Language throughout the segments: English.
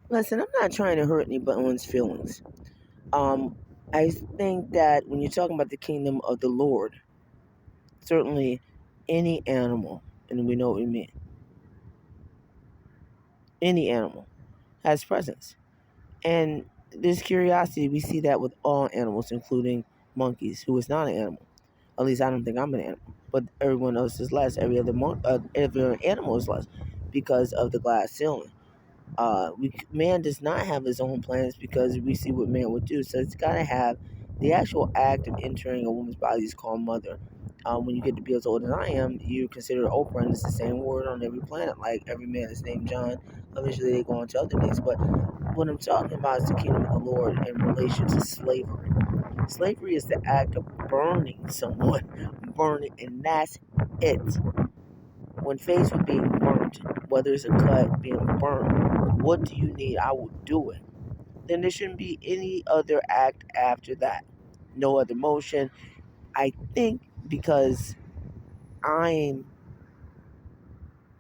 Listen, I'm not trying to hurt anyone's feelings. Um, I think that when you're talking about the kingdom of the Lord, certainly any animal, and we know what we mean, any animal has presence. And this curiosity, we see that with all animals, including monkeys, who is not an animal. At least I don't think I'm an animal. But everyone else is less. Every other animal is less because of the glass ceiling. Man does not have his own plans because we see what man would do. So it's got to have the actual act of entering a woman's body is called mother. When you get to be as old as I am, you consider Oprah, and it's the same word on every planet. Like every man is named John. Eventually, they go on to other names. But what I'm talking about is the kingdom of the Lord in relation to slavery. Slavery is the act of burning someone, burning, and that's it. When faced with being burnt, whether it's a cut, being burnt, what do you need? I will do it. Then there shouldn't be any other act after that. No other motion. I think because I'm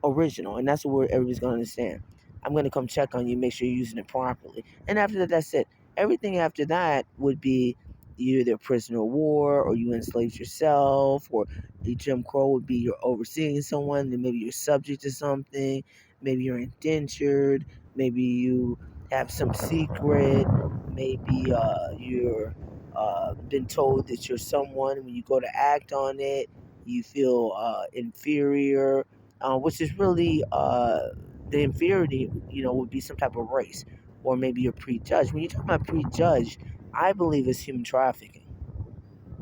original, and that's a word everybody's gonna understand. I'm gonna come check on you, make sure you're using it properly, and after that, that's it. Everything after that would be you're either a prisoner of war, or you enslaved yourself, or Jim Crow would be you're overseeing someone, then maybe you're subject to something, maybe you're indentured, maybe you have some secret, maybe you're been told that you're someone. When you go to act on it, you feel inferior, which is really the inferiority, would be some type of race, or maybe you're prejudged. When you talk about prejudged, I believe it's human trafficking.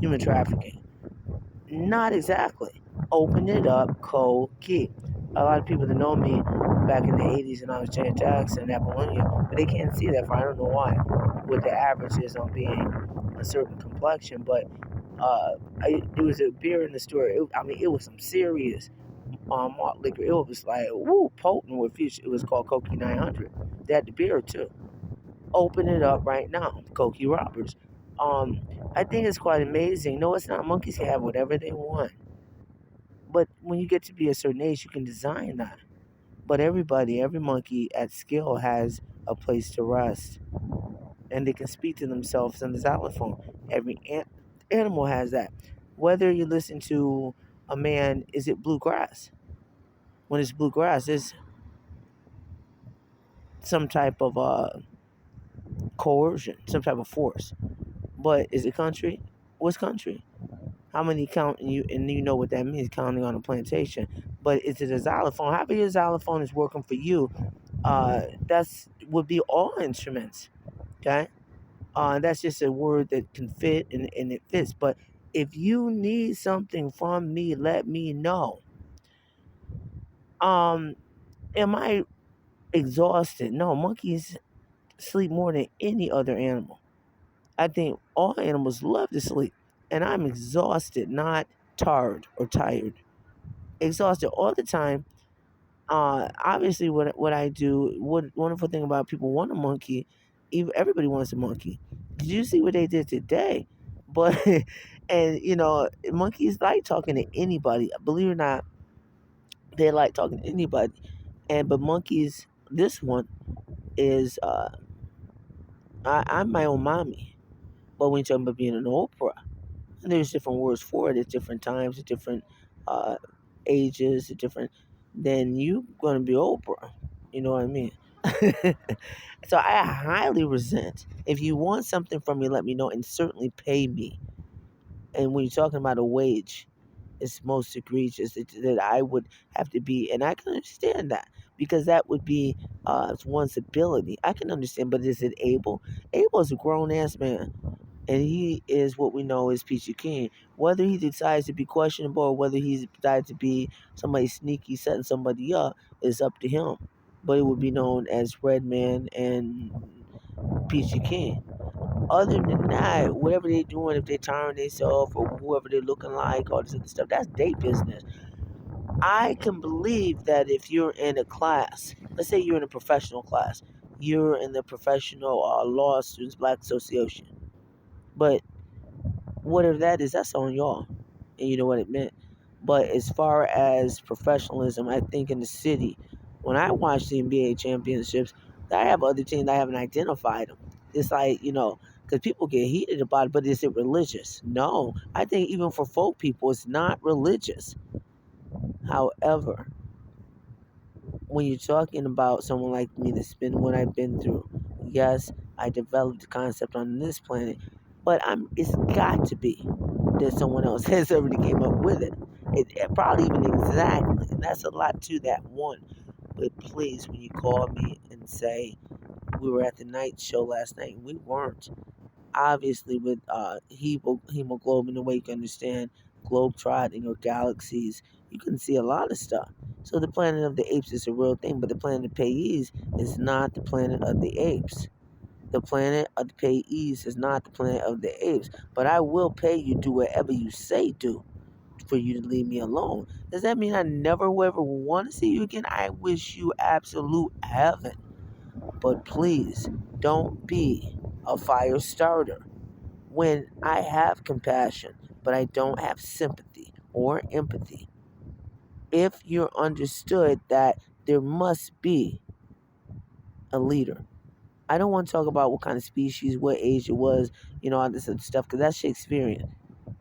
Human trafficking. Not exactly. Open it up, cold key. A lot of people that know me back in the 80s and I was Janet Jackson, Apollonia, but they can't see that for I don't know why, what the average is on being a certain complexion. But it was a beer in the store. It was some serious malt liquor. It was like, woo, potent with fish. It was called Cokie 900. They had the beer too. Open it up right now, Cokie Roberts. I think it's quite amazing. No, it's not. Monkeys can have whatever they want. But when you get to be a certain age, you can design that. But every monkey at skill has a place to rest. And they can speak to themselves in the xylophone. Every animal has that. Whether you listen to a man, is it bluegrass? When it's bluegrass, it's some type of coercion, some type of force. But is it country? What's country? How many count and you know what that means, counting on a plantation. But is it a xylophone? However your xylophone is working for you, that's would be all instruments. Okay? That's just a word that can fit and it fits. But if you need something from me, let me know. Um, am I exhausted? No, monkeys sleep more than any other animal. I think all animals love to sleep, and I'm exhausted, not tired or tired. Exhausted all the time. Obviously, what I do, what wonderful thing about people want a monkey, even everybody wants a monkey. Did you see what they did today? But and monkeys like talking to anybody. Believe it or not, they like talking to anybody. And but monkeys, this one is I'm my own mommy. But when you're talking about being an Oprah, and there's different words for it at different times, at different uh, ages, at different. Then you gonna be Oprah. You know what I mean? So I highly resent. If you want something from me, let me know and certainly pay me. And when you're talking about a wage, it's most egregious that I would have to be, and I can understand that because that would be one's ability. I can understand, but is it Abel? Abel is a grown ass man, and he is what we know as Peachy King. Whether he decides to be questionable or whether he decides to be somebody sneaky setting somebody up is up to him. But it would be known as Redman and Peachy King. Other than that, whatever they're doing, if they're tiring themselves or whoever they're looking like, all this other stuff, that's their business. I can believe that if you're in a class, let's say you're in a professional class, you're in the professional law students black association, but whatever that is, that's on y'all. And you know what it meant. But as far as professionalism, I think in the city, when I watch the NBA championships, I have other teams I haven't identified them. It's like, because people get heated about it, but is it religious? No. I think even for folk people, it's not religious. However, when you're talking about someone like me that's been what I've been through, yes, I developed the concept on this planet, but it's got to be that someone else has already came up with it. It probably even exactly, and that's a lot to that one. But please, when you call me and say we were at the night show last night, we weren't. Obviously, with hemoglobin, the way you can understand globetrotting or galaxies, you can see a lot of stuff. So the planet of the apes is a real thing, but the planet of Pais is not the planet of the apes. The planet of the Pais is not the planet of the apes. But I will pay you, do whatever you say do, for you to leave me alone. Does that mean I never will ever want to see you again? I wish you absolute heaven. But please, don't be a fire starter. When I have compassion, but I don't have sympathy or empathy, if you're understood that there must be a leader. I don't want to talk about what kind of species, what age it was, all this other stuff, because that's Shakespearean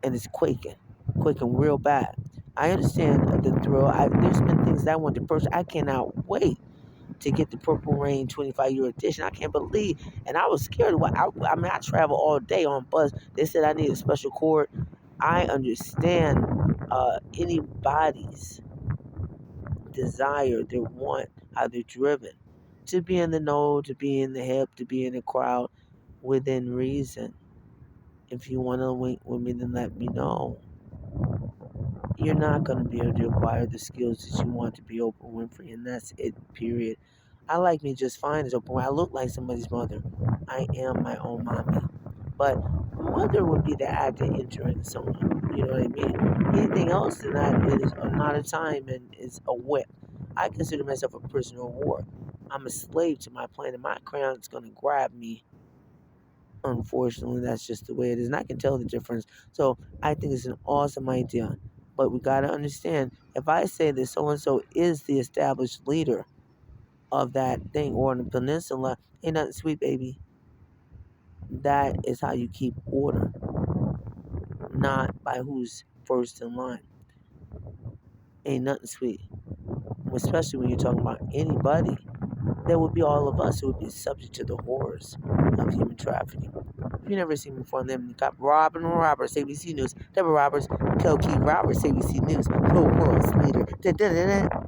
and it's quaking real bad. I understand the thrill. There's been things that I want to purchase. I cannot wait to get the Purple Rain 25-year edition. I can't believe, and I was scared. I mean, I travel all day on bus. They said I need a special cord. I understand anybody's desire, their want, how they're driven to be in the know, to be in the hip, to be in the crowd within reason. If you want to link with me, then let me know. You're not going to be able to acquire the skills that you want to be Oprah Winfrey, and that's it, period. I like me just fine as Oprah Winfrey. I look like somebody's mother. I am my own mommy. But mother would be the act to enter into someone. You know what I mean? Anything else than that is not a time and is a whip. I consider myself a prisoner of war. I'm a slave to my planet. My crown's going to grab me. Unfortunately, that's just the way it is. And I can tell the difference. So I think it's an awesome idea. But we got to understand if I say that so and so is the established leader of that thing or on the peninsula, ain't nothing sweet, baby. That is how you keep order, not by who's first in line. Ain't nothing sweet. Especially when you're talking about anybody. There would be all of us who would be subject to the horrors of human trafficking. If you never seen me before, then you got Robin Roberts, ABC News. Deborah Roberts, Kelky Roberts, ABC News, the world's leader. Da, da, da, da.